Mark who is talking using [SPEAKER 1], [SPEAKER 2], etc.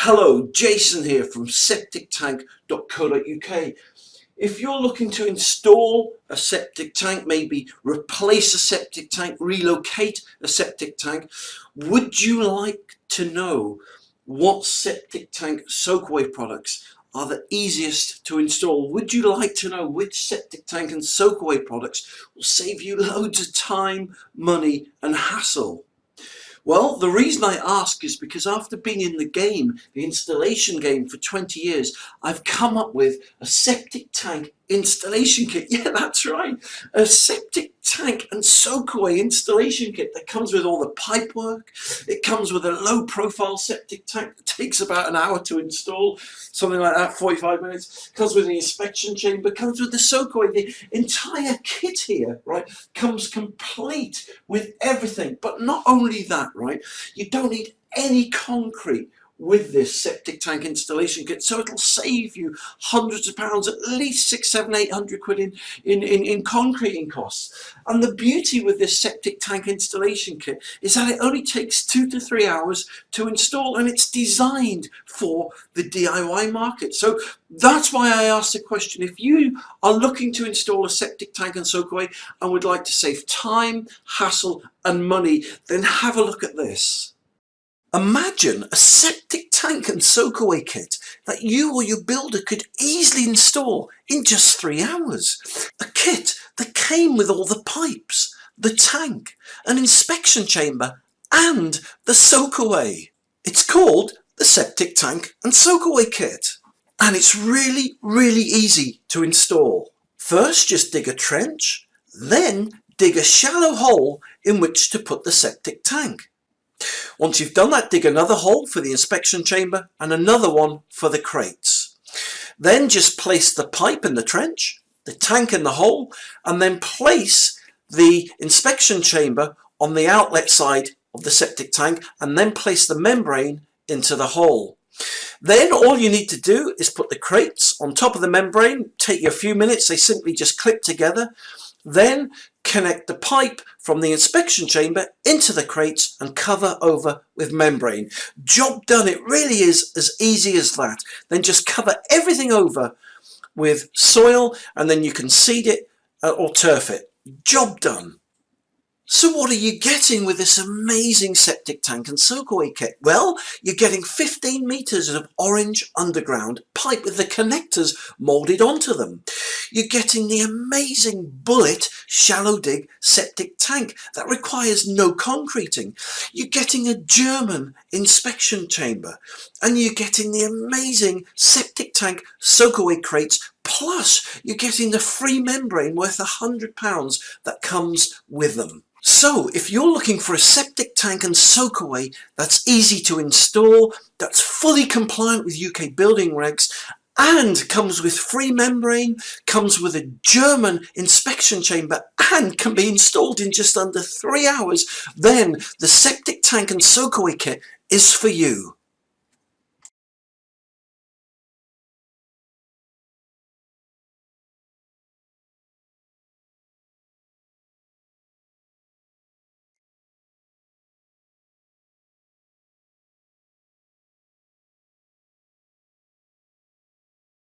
[SPEAKER 1] Hello, Jason here from septictank.co.uk. If you're looking to install a septic tank, maybe replace a septic tank, relocate a septic tank, would you like to know what septic tank soakaway products are the easiest to install? Would you like to know which septic tank and soakaway products will save you loads of time, money and hassle? Well, the reason I ask is because after being in the game, the installation game for 20 years, I've come up with a septic tank installation kit. Yeah, that's right. A septic tank and soakaway installation kit that comes with all the pipe work. It comes with a low profile septic tank that takes about an hour to install, something like that, 45 minutes. Comes with the inspection chamber, comes with the soakaway. The entire kit here, right, comes complete with everything. But not only that, right, you don't need any concrete with this septic tank installation kit, so it'll save you hundreds of pounds, at least 600, 700, 800 quid in concreting costs. And the beauty with this septic tank installation kit is that it only takes 2 to 3 hours to install, and it's designed for the DIY market. So that's why I asked the question: if you are looking to install a septic tank and soakaway and would like to save time, hassle and money, then have a look at this. Imagine a septic tank and soakaway kit that you or your builder could easily install in just 3 hours. A kit that came with all the pipes, the tank, an inspection chamber and the soakaway. It's called the Septic Tank and Soakaway Kit. And it's really, really easy to install. First, just dig a trench, then dig a shallow hole in which to put the septic tank. Once you've done that, dig another hole for the inspection chamber and another one for the crates. Then just place the pipe in the trench, the tank in the hole, and then place the inspection chamber on the outlet side of the septic tank, and then place the membrane into the hole. Then all you need to do is put the crates on top of the membrane. Take you a few minutes, they simply just clip together. Then connect the pipe from the inspection chamber into the crates and cover over with membrane. Job done. It really is as easy as that. Then just cover everything over with soil and then you can seed it or turf it. Job done. So what are you getting with this amazing septic tank and soakaway kit? Well, you're getting 15 meters of orange underground pipe with the connectors molded onto them. You're getting the amazing bullet shallow dig septic tank that requires no concreting. You're getting a German inspection chamber, and you're getting the amazing septic tank soakaway crates. Plus, you're getting the free membrane worth £100 that comes with them. So if you're looking for a septic tank and soakaway that's easy to install, that's fully compliant with UK building regs, and comes with free membrane, comes with a German inspection chamber, and can be installed in just under 3 hours, then the septic tank and soakaway kit is for you.